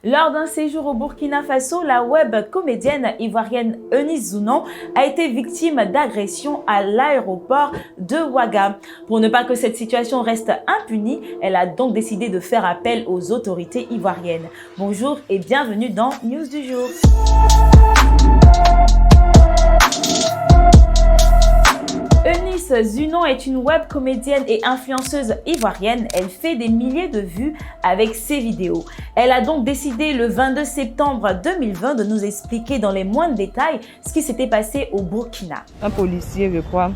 Lors d'un séjour au Burkina Faso, la web comédienne ivoirienne Eunice Zounon a été victime d'agression à l'aéroport de Ouaga. Pour ne pas que cette situation reste impunie, elle a donc décidé de faire appel aux autorités ivoiriennes. Bonjour et bienvenue dans News du jour. Eunice Zounon est une web comédienne et influenceuse ivoirienne. Elle fait des milliers de vues avec ses vidéos. Elle a donc décidé le 22 septembre 2020 de nous expliquer dans les moindres détails ce qui s'était passé au Burkina. Un policier, je crois,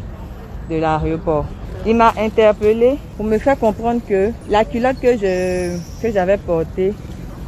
de l'aéroport. Il m'a interpellé pour me faire comprendre que la culotte que j'avais portée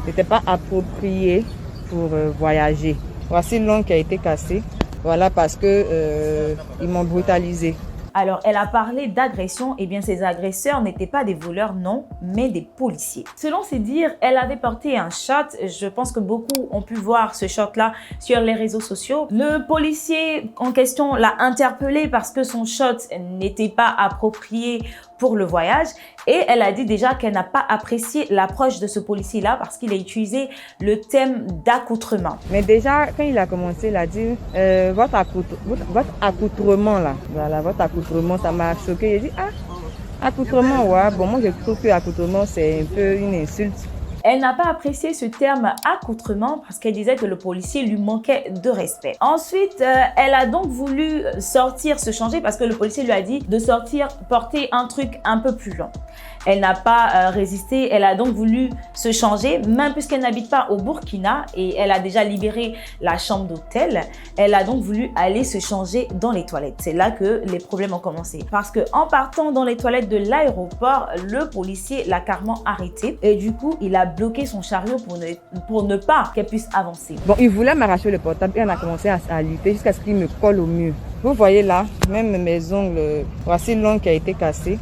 n'était pas appropriée pour voyager. Voici l'ongle qui a été cassé. Voilà parce que ils m'ont brutalisé. Alors, elle a parlé d'agression. Eh bien, ces agresseurs n'étaient pas des voleurs, non, mais des policiers. Selon ses dires, elle avait porté un short. Je pense que beaucoup ont pu voir ce short-là sur les réseaux sociaux. Le policier en question l'a interpellée parce que son short n'était pas approprié pour le voyage. Et elle a dit déjà qu'elle n'a pas apprécié l'approche de ce policier-là parce qu'il a utilisé le thème d'accoutrement. Mais déjà, quand il a commencé, il a dit votre accoutrement là, voilà, votre accoutrement, ça m'a choqué. J'ai dit, accoutrement, ouais, bon, moi je trouve que accoutrement c'est un peu une insulte. Elle n'a pas apprécié ce terme accoutrement parce qu'elle disait que le policier lui manquait de respect. Ensuite, elle a donc voulu sortir, se changer parce que le policier lui a dit de sortir, porter un truc un peu plus long. Elle n'a pas résisté, elle a donc voulu se changer, même puisqu'elle n'habite pas au Burkina et elle a déjà libéré la chambre d'hôtel. Elle a donc voulu aller se changer dans les toilettes. C'est là que les problèmes ont commencé. Parce qu'en partant dans les toilettes de l'aéroport, le policier l'a carrément arrêtée et du coup, il a bloqué son chariot pour ne pas qu'elle puisse avancer. Bon, il voulait m'arracher le portable et on a commencé à lutter jusqu'à ce qu'il me colle au mur. Vous voyez là, même mes ongles, voici l'ongle qui a été cassé.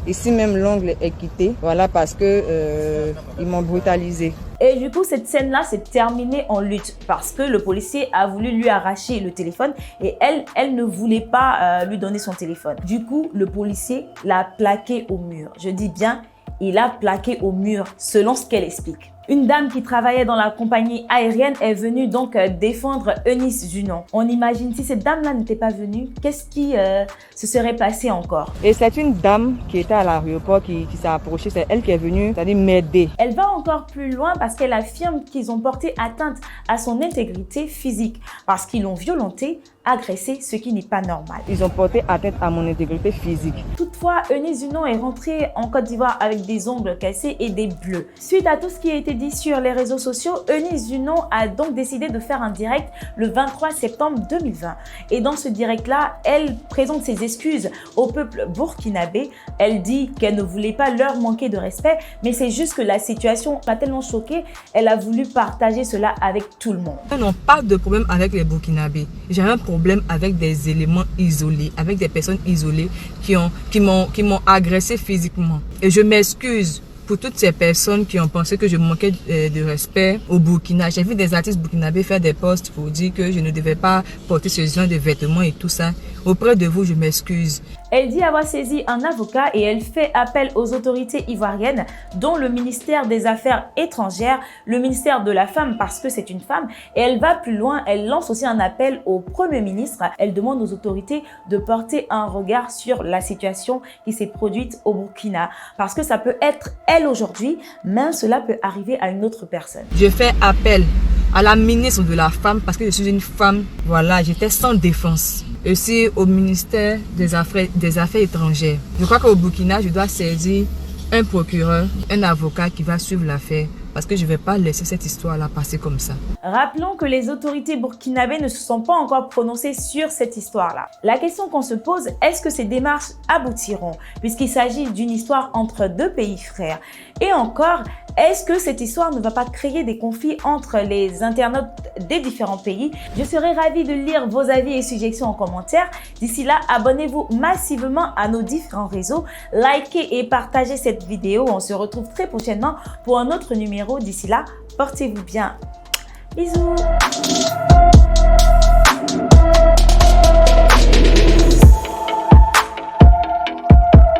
Ici même l'ongle est quitté, voilà parce que ils m'ont brutalisé. Et du coup, cette scène-là s'est terminée en lutte parce que le policier a voulu lui arracher le téléphone et elle ne voulait pas lui donner son téléphone. Du coup, le policier l'a plaqué au mur. Je dis bien, il a plaqué au mur selon ce qu'elle explique. Une dame qui travaillait dans la compagnie aérienne est venue donc défendre Eunice Zounon. On imagine si cette dame-là n'était pas venue, qu'est-ce qui se serait passé encore? Et c'est une dame qui était à l'aéroport qui s'est approchée, c'est elle qui est venue, c'est-à-dire m'aider. Elle va encore plus loin parce qu'elle affirme qu'ils ont porté atteinte à son intégrité physique parce qu'ils l'ont violentée, agressée, ce qui n'est pas normal. Ils ont porté atteinte à mon intégrité physique. Toutefois, Eunice Zounon est rentrée en Côte d'Ivoire avec des ongles cassés et des bleus. Suite à tout ce qui a été dit sur les réseaux sociaux, Eunice Zounon a donc décidé de faire un direct le 23 septembre 2020. Et dans ce direct-là, elle présente ses excuses au peuple burkinabé. Elle dit qu'elle ne voulait pas leur manquer de respect, mais c'est juste que la situation l'a tellement choquée, elle a voulu partager cela avec tout le monde. Ils n'ont pas de problème avec les Burkinabés. J'ai un problème avec des éléments isolés, avec des personnes isolées qui m'ont agressé physiquement. Et je m'excuse pour toutes ces personnes qui ont pensé que je manquais de respect au Burkina. J'ai vu des artistes burkinabés faire des posts pour dire que je ne devais pas porter ce genre de vêtements et tout ça. Auprès de vous, je m'excuse. Elle dit avoir saisi un avocat et elle fait appel aux autorités ivoiriennes, dont le ministère des Affaires étrangères, le ministère de la Femme parce que c'est une femme. Et elle va plus loin, elle lance aussi un appel au Premier ministre. Elle demande aux autorités de porter un regard sur la situation qui s'est produite au Burkina. Parce que ça peut être elle aujourd'hui, mais cela peut arriver à une autre personne. Je fais appel à la ministre de la Femme parce que je suis une femme. Voilà, j'étais sans défense. Aussi au ministère des Affaires étrangères. Je crois qu'au Burkina, je dois saisir un procureur, un avocat qui va suivre l'affaire parce que je ne vais pas laisser cette histoire-là passer comme ça. Rappelons que les autorités burkinabées ne se sont pas encore prononcées sur cette histoire-là. La question qu'on se pose, est-ce que ces démarches aboutiront puisqu'il s'agit d'une histoire entre deux pays frères? Et encore, est-ce que cette histoire ne va pas créer des conflits entre les internautes des différents pays? Je serai ravie de lire vos avis et suggestions en commentaire. D'ici là, abonnez-vous massivement à nos différents réseaux, likez et partagez cette vidéo. On se retrouve très prochainement pour un autre numéro. D'ici là, portez-vous bien. Bisous.